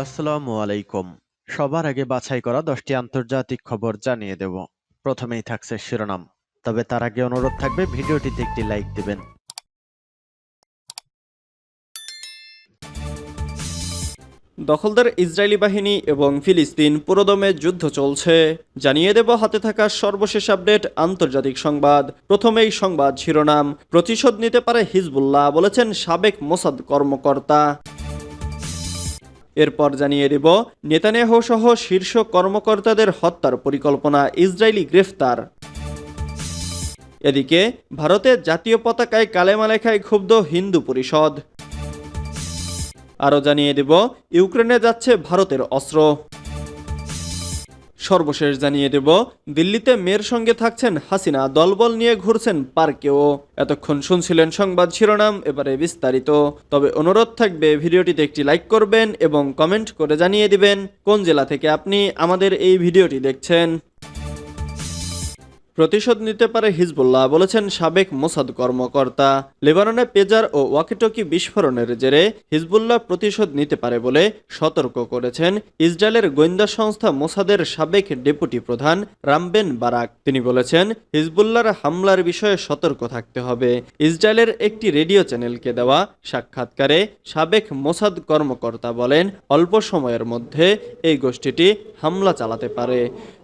আসসালামু আলাইকুম। সবার আগে বাছাই করা 10টি আন্তর্জাতিক খবর জানিয়ে দেব। প্রথমেই থাকছে শিরোনাম। তবে তার আগে অনুরোধ থাকবে ভিডিওটিতে একটি লাইক দিবেন। দখলদার ইসরায়েলি বাহিনী এবং ফিলিস্তিন পুরোদমে যুদ্ধ চলছে। জানিয়ে দেব হাতে থাকা সর্বশেষ আপডেট আন্তর্জাতিক সংবাদ। প্রথমেই সংবাদ শিরোনাম। প্রতিশোধ নিতে পারে হিজবুল্লাহ, বলেছেন সাবেক মোসাদ কর্মকর্তা। এরপর জানিয়ে দেব নেতানিয়াহু সহ শীর্ষ কর্মকর্তাদের হত্যার পরিকল্পনা, ইসরায়েলি গ্রেফতার। এদিকে ভারতের জাতীয় পতাকায় কালেমা লেখায় ক্ষুব্ধ হিন্দু পরিষদ। আরও জানিয়ে দেব ইউক্রেনে যাচ্ছে ভারতের অস্ত্র। সর্বশেষ জানিয়ে দেব দিল্লিতে মেয়ের সঙ্গে থাকছেন হাসিনা, দলবল নিয়ে ঘুরছেন পার্কেও। এতক্ষণ শুনছিলেন সংবাদ শিরোনাম, এবারে বিস্তারিত। তবে অনুরোধ থাকবে ভিডিওটিতে একটি লাইক করবেন এবং কমেন্ট করে জানিয়ে দিবেন কোন জেলা থেকে আপনি আমাদের এই ভিডিওটি দেখছেন। প্রতিশোধ নিতে পারে হিজবুল্লাহ, বলেছেন সাবেক মোসাদ কর্মকর্তা। লেবাননে পেজার ও ওয়াকিটকি বিস্ফোরণের জেরে হিজবুল্লাহ প্রতিশোধ নিতে পারে বলে সতর্ক করেছেন ইসরায়েলের গোয়েন্দা সংস্থা মোসাদের সাবেক ডেপুটি প্রধান রামবেন বারাক। তিনি বলেছেন হিজবুল্লাহর হামলার বিষয়ে সতর্ক থাকতে হবে। ইসরায়েলের একটি রেডিও চ্যানেলকে দেওয়া সাক্ষাৎকারে সাবেক মোসাদ কর্মকর্তা বলেন অল্প সময়ের মধ্যে এই গোষ্ঠীটি হামলা চালাতে পারে।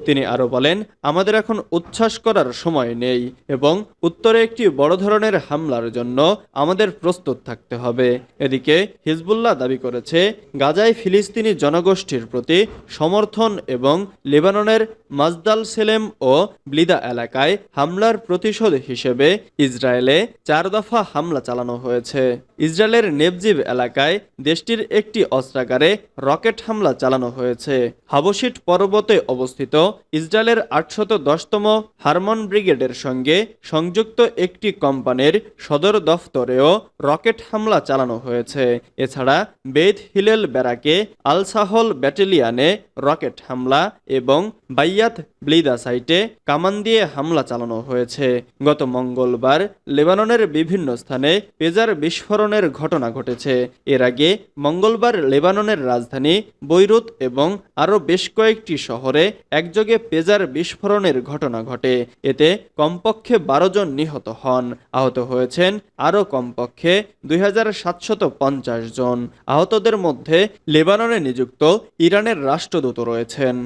তিনি আরও বলেন আমাদের এখন উচ্ছ্বাস করার সময় নেই এবং উত্তরে একটি বড় ধরনের হামলার জন্য আমাদের প্রস্তুত থাকতে হবে। এদিকে হিজবুল্লাহ দাবি করেছে গাজায় ফিলিস্তিনি জনগোষ্ঠীর প্রতি সমর্থন এবং লেবাননের মাজদাল সেলেম ও ব্লিদা এলাকায় হামলার প্রতিশোধ হিসেবে ইসরায়েলে 4 দফা হামলা চালানো হয়েছে। ইসরায়েলের নেভজিভ এলাকায় দেশটির একটি অস্ত্রাগারে রকেট হামলা চালানো হয়েছে। হাবশিট পর্বতে অবস্থিত ইসরায়েলের 810তম হারমন ব্রিগেডের সঙ্গে সংযুক্ত একটি কোম্পানির সদর দফতরেও রকেট হামলা চালানো হয়েছে। এছাড়া বেথ হিলেল ব্যারাকে আল সাহল ব্যাটালিয়ানে রকেট হামলা এবং বাইয়াত ব্লিদা সাইটে কামান দিয়ে হামলা চালানো হয়েছে। গত মঙ্গলবার লেবাননের বিভিন্ন স্থানে পেজার বিস্ফোরণের ঘটনা ঘটেছে। এর আগে মঙ্গলবার লেবাননের রাজধানী বৈরুত এবং আরও বেশ কয়েকটি শহরে একযোগে পেজার বিস্ফোরণের ঘটনা ঘটে। এতে কমপক্ষে 12 জন নিহত হন। আহত হয়েছেন আরও কমপক্ষে 2750 জন। আহতদের মধ্যে লেবাননে নিযুক্ত ইরানের রাষ্ট্রদূত রয়েছেন।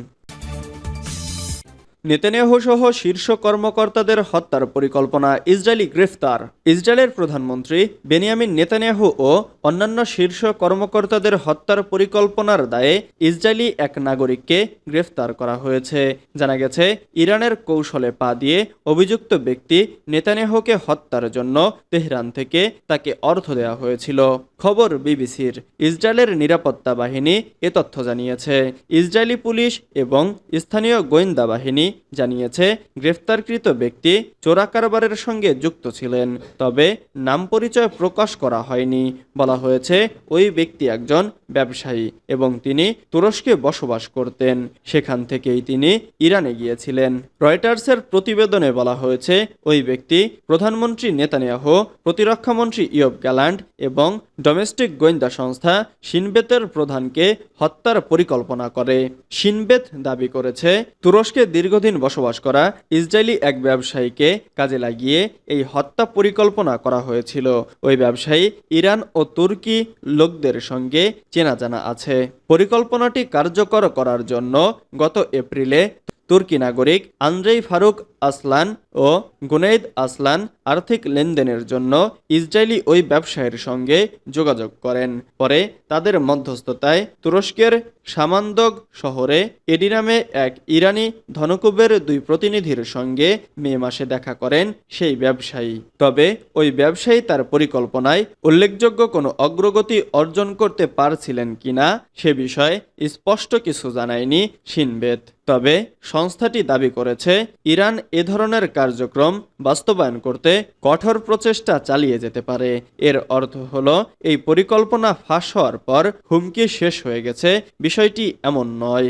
নেতানিয়াহু সহ শীর্ষ কর্মকর্তাদের হত্যার পরিকল্পনা, ইসরায়েলি গ্রেফতার। ইসরায়েলের প্রধানমন্ত্রী বেনিয়ামিন নেতানিয়াহু ও অন্যান্য শীর্ষ কর্মকর্তাদের হত্যার পরিকল্পনার দায়ে ইসরায়েলি এক নাগরিককে গ্রেফতার করা হয়েছে। জানা গেছে ইরানের কৌশলে পা দিয়ে অভিযুক্ত ব্যক্তি নেতানিয়াহুকে হত্যার জন্য তেহরান থেকে তাকে অর্থ দেওয়া হয়েছিল। খবর বিবিসির। ইসরায়েলের নিরাপত্তা বাহিনী এ তথ্য জানিয়েছে। ইসরায়েলি পুলিশ এবং স্থানীয় গোয়েন্দা বাহিনী জানিয়েছে গ্রেফতারকৃত ব্যক্তি চোরাকারবারের সঙ্গে যুক্ত ছিলেন, তবে নাম পরিচয় প্রকাশ করা হয়নি। বলা হয়েছে ওই ব্যক্তি একজন ব্যবসায়ী এবং তিনি তুরস্কে বসবাস করতেন। সেখান থেকেই তিনি ইরানে গিয়েছিলেন। রয়টার্সের প্রতিবেদনে বলা হয়েছে ওই ব্যক্তি প্রধানমন্ত্রী নেতানিয়াহু, প্রতিরক্ষামন্ত্রী ইয়োব গ্যালান্ট এবং ডোমেস্টিক গোয়েন্দা সংস্থা শিনবেতের প্রধানকে হত্যার পরিকল্পনা করে। শিনবেত দাবি করেছে তুরস্কে দীর্ঘদিন বসবাস করা ইসরায়েলি এক ব্যবসায়ীকে কাজে লাগিয়ে এই হত্যা পরিকল্পনা করা হয়েছিল। ওই ব্যবসায়ী ইরান ও তুর্কি লোকদের সঙ্গে চেনা জানা আছে। পরিকল্পনাটি কার্যকর করার জন্য গত এপ্রিলে তুর্কি নাগরিক আন্দ্রেই ফারুক আসলান ও গুনেইদ আসলান আর্থিক লেনদেনের জন্য ইসরায়েলি ওই ব্যবসায়ীর সঙ্গে যোগাযোগ করেন। পরে তাদের মধ্যস্থতায় তুরস্কের সামান্দগ শহরে এডি নামে এক ইরানি ধনকুবের 2 প্রতিনিধির সঙ্গে মে মাসে দেখা করেন সেই ব্যবসায়ী। তবে ওই ব্যবসায়ী তার পরিকল্পনায় উল্লেখযোগ্য কোনো অগ্রগতি অর্জন করতে পারছিলেন কিনা সে বিষয়ে স্পষ্ট কিছু জানায়নি শিনবেত। তবে সংস্থাটি দাবি করেছে ইরান এ ধরনের কার্যক্রম বাস্তবায়ন করতে কঠোর প্রচেষ্টা চালিয়ে যেতে পারে। এর অর্থ হলো এই পরিকল্পনা ফাঁস হওয়ার পর হুমকি শেষ হয়ে গেছে, বিষয়টি এমন নয়।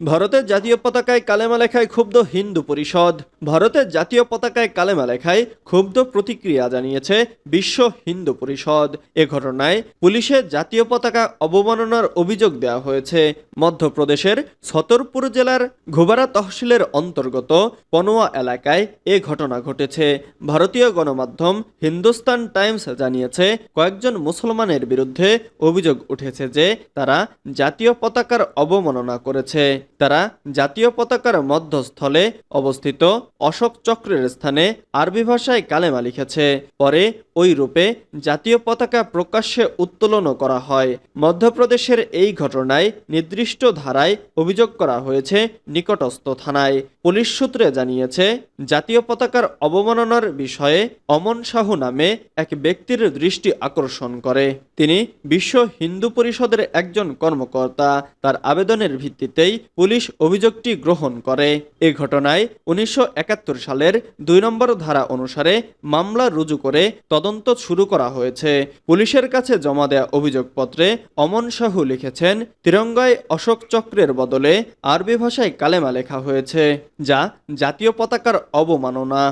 ভারতের জাতীয় পতাকায় কালেমা লেখায় ক্ষুব্ধ হিন্দু পরিষদ। ভারতের জাতীয় পতাকায় কালেমা লেখায় ক্ষুব্ধ প্রতিক্রিয়া জানিয়েছে বিশ্ব হিন্দু পরিষদ। এ ঘটনায় পুলিশের জাতীয় পতাকা অবমাননার অভিযোগ দেওয়া হয়েছে। মধ্যপ্রদেশের ছতরপুর জেলার ঘুবারা তহসিলের অন্তর্গত পনোয়া এলাকায় এ ঘটনা ঘটেছে। ভারতীয় গণমাধ্যম হিন্দুস্তান টাইমস জানিয়েছে, কয়েকজন মুসলমানের বিরুদ্ধে অভিযোগ উঠেছে যে তারা জাতীয় পতাকার অবমাননা করেছে। তারা জাতীয় পতাকার মধ্যস্থলে অবস্থিত অশোক চক্রের স্থানে আরবি ভাষায় কালেমা লিখেছে। পরে ওই রূপে জাতীয় পতাকা প্রকাশ্যে উত্তোলনও করা হয়। মধ্যপ্রদেশের এই ঘটনায় নির্দিষ্ট ধারায় অভিযোগ করা হয়েছে নিকটস্থ থানায়। পুলিশ সূত্রে জানিয়েছে, জাতীয় পতাকার অবমাননার বিষয়ে অমন সাহু নামে এক ব্যক্তির দৃষ্টি আকর্ষণ করে। তিনি বিশ্ব হিন্দু পরিষদের একজন কর্মকর্তা। তার আবেদনের ভিত্তিতেই পুলিশ অভিযোগটি গ্রহণ করে। এ ঘটনায় 1971 সালের 2 নম্বর ধারা অনুসারে মামলা রুজু করে তদন্ত শুরু করা হয়েছে। পুলিশের কাছে জমা দেয়া অভিযোগপত্রে অমন সাহু লিখেছেন, তিরঙ্গায় অশোক চক্রের বদলে আরবি ভাষায় কালেমা লেখা হয়েছে, যা জাতীয় পতাকার অবমাননা।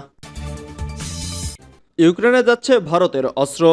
ইউক্রেনে যাচ্ছে ভারতের অস্ত্র।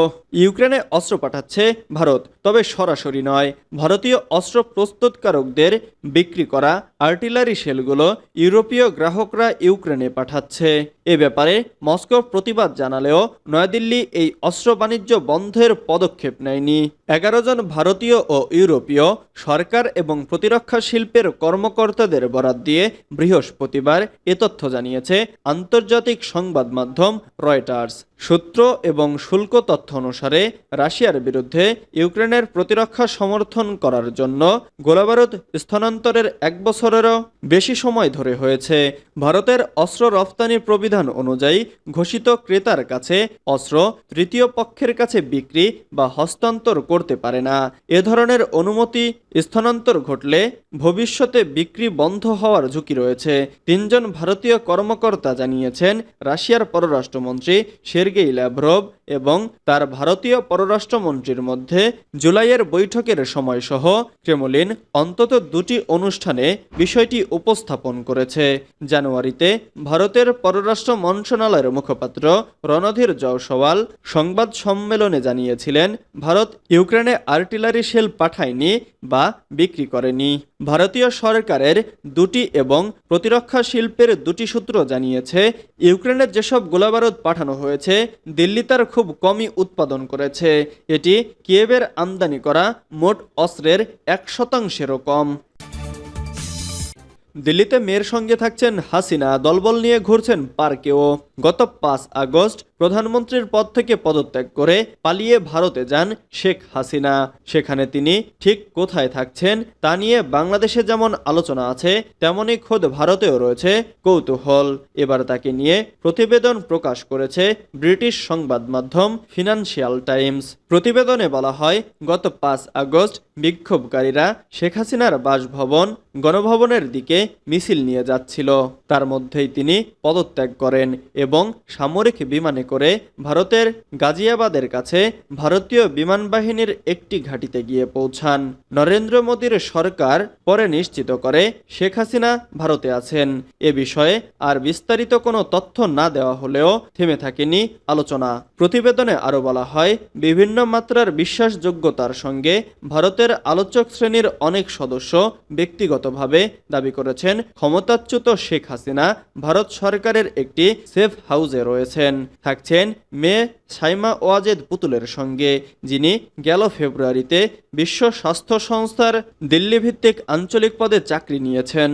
ইউক্রেনে অস্ত্র পাঠাচ্ছে ভারত, তবে সরাসরি নয়। ভারতীয় অস্ত্র প্রস্তুতকারকদের বিক্রি করা আর্টিলারি শেলগুলো ইউরোপীয় গ্রাহকরা ইউক্রেনে পাঠাচ্ছে। এ ব্যাপারে মস্কো প্রতিবাদ জানালেও নয়াদিল্লি এই অস্ত্র বাণিজ্য বন্ধের পদক্ষেপ নেয়নি। 11 জন ভারতীয় ও ইউরোপীয় সরকার এবং প্রতিরক্ষা শিল্পের কর্মকর্তাদের বরাত দিয়ে বৃহস্পতিবার এ তথ্য জানিয়েছে আন্তর্জাতিক সংবাদ মাধ্যম রয়টার্স। সূত্র এবং শুল্ক তথ্য অনুসারে রাশিয়ার বিরুদ্ধে ইউক্রেনের প্রতিরক্ষা সমর্থন করার জন্য গোলাবারুদ স্থানান্তরের 1 বছরেরও বেশি সময় ধরে হয়েছে। ভারতের অস্ত্র রফতানি প্রবিধান অনুযায়ী ঘোষিত ক্রেতার কাছে অস্ত্র তৃতীয় পক্ষের কাছে বিক্রি বা হস্তান্তর করতে পারে না। এ ধরনের অনুমতি স্থানান্তর ঘটলে ভবিষ্যতে বিক্রি বন্ধ হওয়ার ঝুঁকি রয়েছে। 3 জন ভারতীয় কর্মকর্তা জানিয়েছেন, রাশিয়ার পররাষ্ট্রমন্ত্রী সের্গেই ল্যাভরভ এবং তার ভারতীয় পররাষ্ট্রমন্ত্রীর মধ্যে জুলাইয়ের বৈঠকের সময়সহ ক্রেমলিন অন্তত 2টি অনুষ্ঠানে বিষয়টি উপস্থাপন করেছে। জানুয়ারিতে ভারতের পররাষ্ট্র মন্ত্রণালয়ের মুখপাত্র রণধীর জয়সওয়াল সংবাদ সম্মেলনে জানিয়েছিলেন, ভারত ইউক্রেনে আর্টিলারি শেল পাঠায়নি বা বিক্রি করেনি। ভারতীয় সরকারের 2টি এবং প্রতিরক্ষা শিল্পের 2টি সূত্র জানিয়েছে, ইউক্রেনের যেসব গোলাবারুদ পাঠানো হয়েছে দিল্লি তার খুব কমই উৎপাদন করেছে। এটি কিয়েভের আমদানি করা মোট অস্ত্রের 1%-এরও কম। দিল্লিতে মেয়ের সঙ্গে থাকছেন হাসিনা, দলবল নিয়ে ঘুরছেন পার্কেও। গত 5 আগস্ট প্রধানমন্ত্রীর পদ থেকে পদত্যাগ করে পালিয়ে ভারতে যান শেখ হাসিনা। সেখানে তিনি ঠিক কোথায় থাকছেন তা নিয়ে বাংলাদেশে যেমন আলোচনা আছে, তেমনি খোদ ভারতেও রয়েছে কৌতূহল। এবার তাকে নিয়ে প্রতিবেদন প্রকাশ করেছে ব্রিটিশ সংবাদ মাধ্যম ফিনান্সিয়াল টাইমস। প্রতিবেদনে বলা হয়, গত 5 আগস্ট বিক্ষোভকারীরা শেখ হাসিনার বাসভবন গণভবনের দিকে মিছিল নিয়ে যাচ্ছিল। তার মধ্যেই তিনি পদত্যাগ করেন এবং সামরিক বিমানে করে ভারতের গাজিয়াবাদের কাছে ভারতীয় বিমান বাহিনীর একটি ঘাঁটিতে গিয়ে পৌঁছান। নরেন্দ্র মোদীর সরকার পরে নিশ্চিত করে শেখ হাসিনা ভারতে আছেন। এ বিষয়ে আর বিস্তারিত কোনো তথ্য না দেওয়া হলেও থেমে থাকেনি আলোচনা। প্রতিবেদনে আরও বলা হয়, বিভিন্ন মাত্রার বিশ্বাসযোগ্যতার সঙ্গে ভারতের আলোচক শ্রেণীর অনেক সদস্য ব্যক্তিগতভাবে দাবি করেছেন, ক্ষমতাচ্যুত শেখ হাসিনা ভারত সরকারের একটি সেফ হাউসে রয়েছেন, থাকছেন মেয়ে সাইমা ওয়াজেদ পুতুলের সঙ্গে, যিনি গেল ফেব্রুয়ারিতে বিশ্ব স্বাস্থ্য সংস্থার দিল্লি ভিত্তিক আঞ্চলিক পদে চাকরি নিয়েছেন।